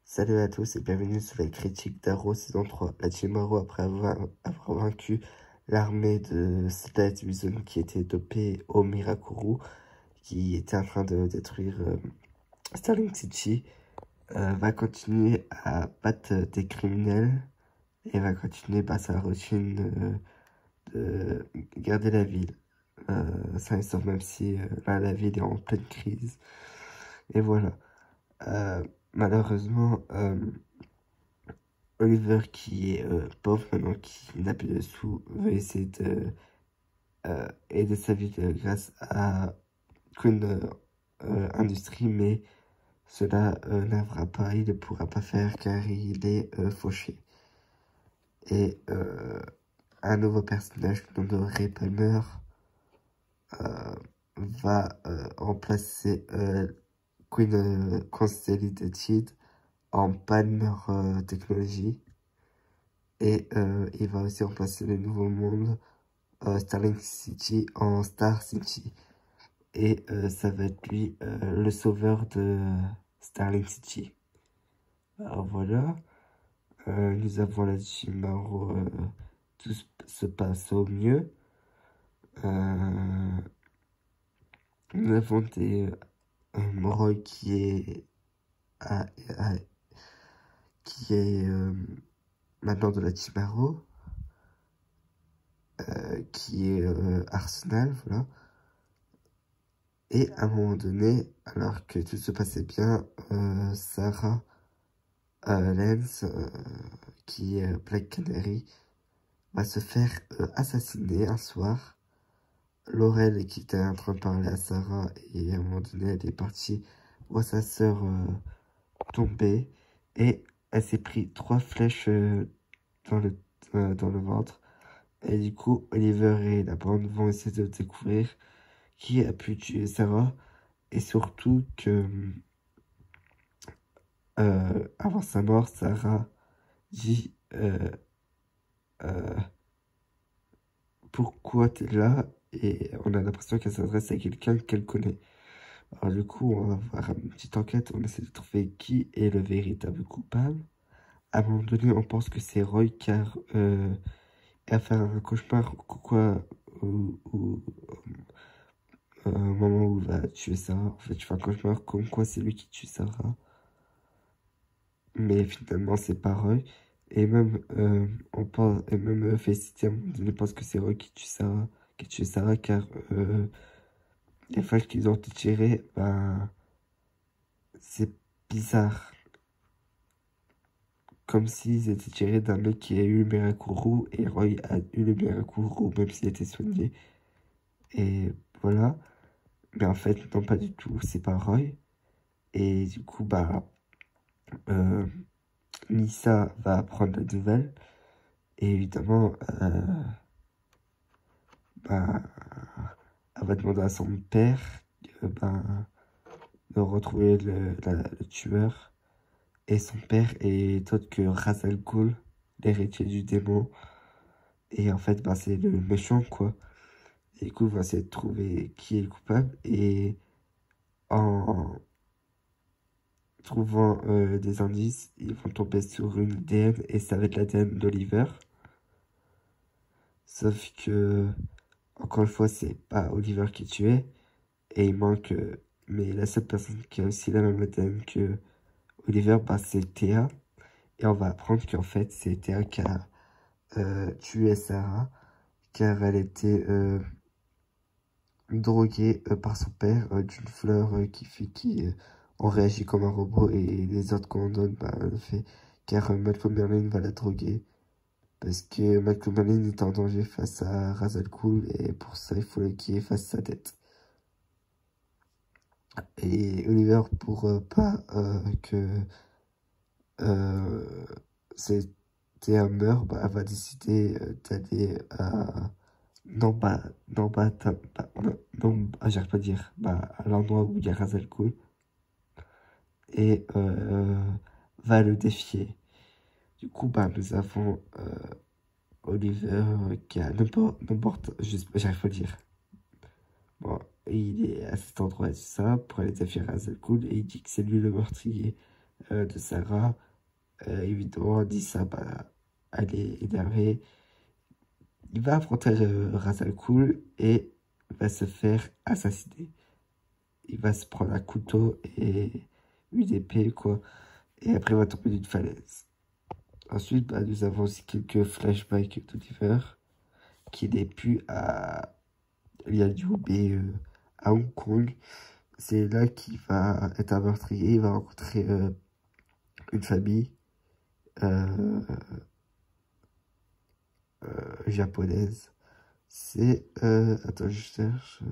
Salut à tous et bienvenue sur les critiques d'Arrow saison 3. La Team Arrow, après avoir vaincu l'armée de Slade Bison qui était dopée au Mirakuru, qui était en train de détruire Starling City, va continuer à battre des criminels et va continuer sa routine de garder la ville. Ça et sauf même si là la ville est en pleine crise. Et voilà. Malheureusement, Oliver, qui est pauvre maintenant, qui n'a plus de sous, veut essayer de aider sa ville grâce à Queen Industries, mais cela n'arrivera pas, il ne pourra pas faire car il est fauché. Et un nouveau personnage, le nom de Ray Palmer, va remplacer Queen Consolidated en Palmer Technology. Et il va aussi remplacer le nouveau monde Starling City en Star City. Et ça va être lui le sauveur de Starling City. Alors voilà. Nous avons la Team Arrow, tout se passe au mieux. Nous avons des Roy qui est maintenant de la Team Arrow. Qui est Arsenal, voilà. Et à un moment donné, alors que tout se passait bien, Sarah Lance, qui est Black Canary, va se faire assassiner un soir. Laurel, qui était en train de parler à Sarah, et à un moment donné, elle est partie voir sa sœur tomber, et elle s'est pris 3 flèches dans le ventre. Et du coup, Oliver et la bande vont essayer de découvrir qui a pu tuer Sarah. Et surtout que, avant sa mort, Sarah dit pourquoi t'es là? Et on a l'impression qu'elle s'adresse à quelqu'un qu'elle connaît. Alors du coup, on va faire une petite enquête, on essaie de trouver qui est le véritable coupable. À un moment donné, on pense que c'est Roy car elle a fait un cauchemar au moment où il va tuer Sarah. En fait, je fais un cauchemar comme quoi c'est lui qui tue Sarah. Mais finalement, c'est pas Roy. Et même, on pense, et même Felicity, à un moment donné, pense que c'est Roy qui tue Sarah, car les flashs qu'ils ont tirées, ben, c'est bizarre. Comme s'ils étaient tirés d'un mec qui a eu le Mirakuru, et Roy a eu le Mirakuru, même s'il était soigné. Et voilà. Mais en fait, non, pas du tout, c'est pas Roy. Et du coup, bah, Lisa va apprendre la nouvelle. Et évidemment, bah, elle va demander à son père de retrouver le tueur. Et son père est autre que Ra's al Ghul, l'héritier du démon. Et en fait, bah, c'est le méchant, quoi. Et du coup, on va essayer de trouver qui est le coupable. Et en trouvant des indices, ils vont tomber sur une ADN. Et ça va être l'ADN d'Oliver. Sauf que, encore une fois, c'est pas Oliver qui est tué. Et il manque... mais la seule personne qui a aussi la même ADN que Oliver, bah, c'est Théa. Et on va apprendre qu'en fait, c'est Théa qui a tué Sarah. Car elle était droguée par son père d'une fleur qui fait qui on réagit comme un robot. Et les autres qu'on donne, bah, le fait. Car Malcolm Merlin va la droguer. Parce que Malcolm Merlin est en danger face à Ra's al Ghul. Et pour ça, il faut qu'il efface sa tête. Et Oliver, pour pas que c'était un meurtre, bah, elle va décider d'aller à... Non, non, j'arrive pas à dire. Bah, à l'endroit où il y a Ra's al Ghul. Et va le défier. Du coup, bah, nous avons Oliver qui a n'importe... J'arrive pas à dire. Bon, il est à cet endroit et tout ça pour aller défier Ra's al Ghul et il dit que c'est lui le meurtrier. de Sarah. Évidemment, Nissa, bah, elle est énervée. Il va affronter Ra's al Ghul et va se faire assassiner. Il va se prendre un couteau et une épée, quoi. Et après, il va tomber d'une falaise. Ensuite, bah, nous avons aussi quelques flashbacks d'Oliver qui n'est plus à Liu, mais à Hong Kong. C'est là qu'il va être un meurtrier. Il va rencontrer une famille euh, japonaise. C'est... attends, je cherche.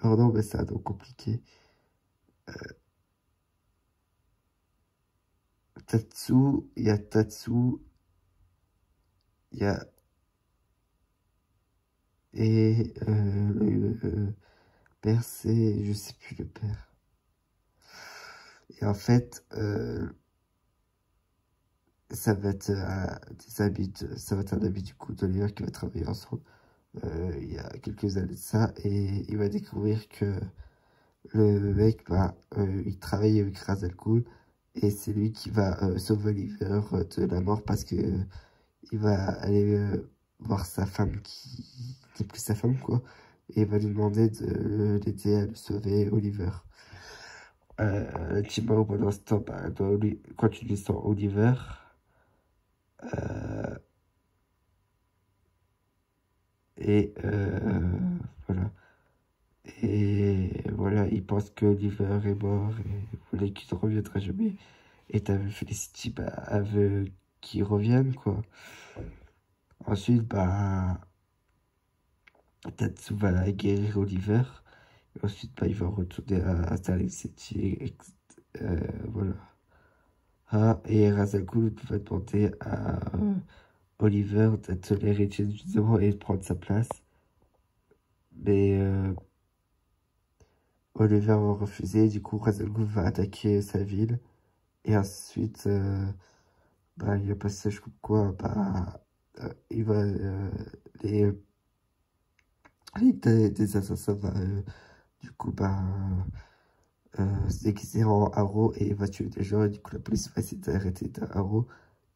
Leur nom, mais c'est un nom compliqué. Tatsu, il y a Tatsu, il y a... Et le père, c'est... Je sais plus le père. Et en fait, ça va être ça va être un ami du coup d'Oliver qui va travailler ensemble. Il y a quelques années de ça, et il va découvrir que le mec, bah, il travaille avec Ra's al Ghul, et c'est lui qui va sauver Oliver de la mort parce que il va aller voir sa femme qui n'est plus sa femme, quoi, et il va lui demander de l'aider à le sauver, Oliver. Timao, pendant ce temps, bah, doit continuer sans Oliver. Euh, et voilà. Et voilà, il pense que Oliver est mort et voulait qu'il ne reviendra jamais. Et t'avais Felicity, bah, elle veut qu'il revienne, quoi. Ensuite, bah, Tatsu va guérir Oliver. Et ensuite, bah, il va retourner à Starling City. Voilà. Ah, et Ra's al Ghul va demander à Oliver d'être l'héritier du diamant et de prendre sa place. Mais Oliver va refuser. Du coup, Ra's al Ghul va attaquer sa ville. Et ensuite, bah, il y a un passage comme quoi, bah, il va, des assassins va, du coup, bah, se déguiser en Haro et il va tuer des gens. Et du coup, la police va essayer d'arrêter Haro.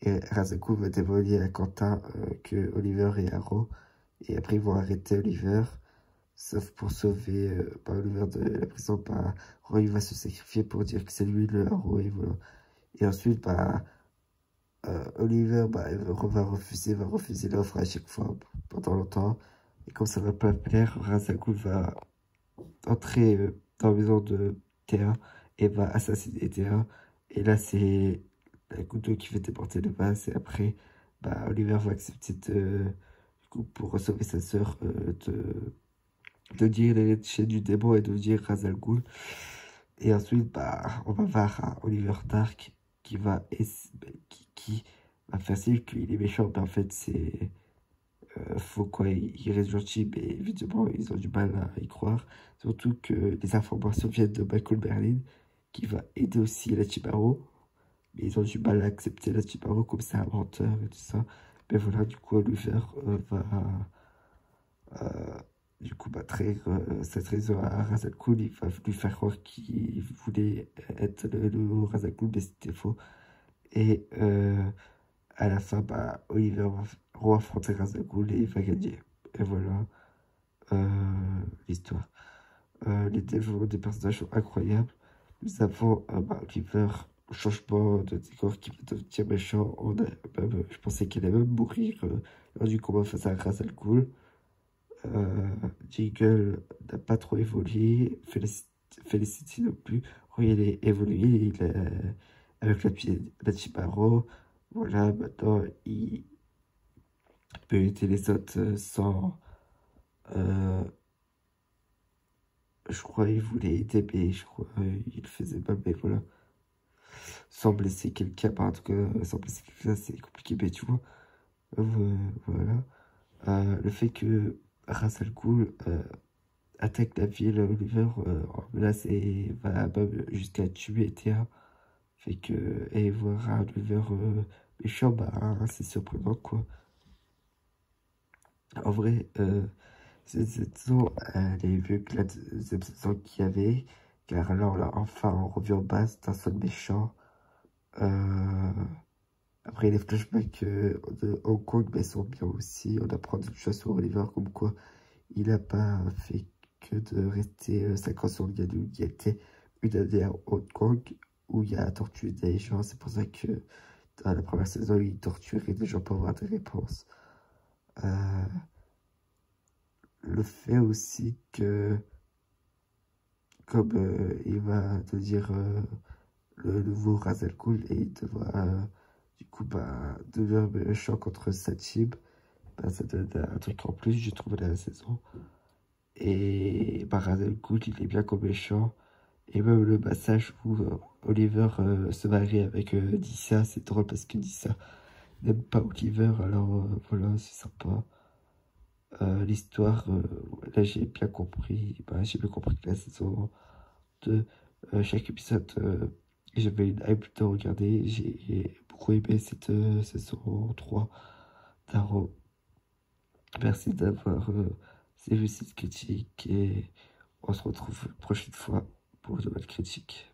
Et Ra's al Ghul va dévoiler à Quentin que Oliver est Haro. Et après, ils vont arrêter Oliver. Sauf pour sauver bah, Oliver de la prison, bah, Roy va se sacrifier pour dire que c'est lui le Haro. Et voilà. Et ensuite, bah, Oliver, bah, va refuser l'offre à chaque fois pendant longtemps. Et comme ça va pas plaire, Ra's al Ghul va entrer dans la maison de Théa et va assassiner Théa. Et là, c'est un couteau qui fait déporter le vase. Et après, bah, Oliver va accepter du coup, pour sauver sa sœur, de dire les chaînes du démon et de dire Ra's al Ghul. Et ensuite, bah, on va voir Oliver Dark qui va, qui va faire signe qu'il est méchant, mais en fait, c'est faux, quoi. Il reste gentil, mais évidemment, ils ont du mal à y croire. Surtout que les informations viennent de Michael Berlin, qui va aider aussi la Chibaro. Mais ils ont du mal à accepter la Chibaro comme c'est un menteur et tout ça. Mais voilà, du coup, Oliver va du coup, bah, trahir cette raison à Ra's al Ghul. Il va lui faire croire qu'il voulait être le Ra's al Ghul, mais c'était faux. Et à la fin, bah, Oliver va affronter Ra's al Ghul et il va gagner. Et voilà l'histoire. Les développements des personnages sont incroyables. Nous avons bah, Oliver, changement de décor qui va devenir méchant. Je pensais qu'il allait même mourir lors du combat face à Ra's al Ghul. Jiggle n'a pas trop évolué, Felicity non plus. Oui, il est évolué, avec la Chibaro. Voilà, maintenant il peut aider les autres sans. Je crois qu'il voulait aider, mais je crois il le faisait pas, mais voilà. Sans blesser quelqu'un, en tout cas, sans blesser quelqu'un, c'est compliqué, mais tu vois. Voilà. Le fait que Ra's al Ghul attaque la ville, Oliver en menace et va jusqu'à tuer Théa. Fait que, et voir un Oliver méchant, bah, c'est surprenant, quoi. En vrai, cette saison, elle est mieux que la deuxième saison qu'il y avait, car là, on revient en base d'un seul méchant. Euh, Après, les flashbacks de Hong Kong ben, sont bien aussi. On apprend des choses sur Oliver, comme quoi il n'a pas fait que de rester 5 ans sur le Yanou. Il y a été une année à Hong Kong où il a torturé des gens. C'est pour ça que dans la première saison, il torturait des gens pour avoir des réponses. Euh, le fait aussi que, comme il va devenir le nouveau Ra's al Ghul et il devra du coup bah, devenir méchant contre Sachib, bah, ça donne un truc en plus, j'ai trouvé dans la saison. Et bah, Ra's al Ghul, il est bien comme méchant. Et même le passage où Oliver se marie avec Nyssa, c'est drôle parce que Nyssa n'aime pas Oliver, alors voilà, c'est sympa. L'histoire, là j'ai bien compris, bah, j'ai bien compris que la saison 2, chaque épisode, j'avais une hype de regarder, j'ai beaucoup aimé cette saison 3 d'Arrow. Merci d'avoir suivi cette critique et on se retrouve la prochaine fois pour de nouvelles critiques.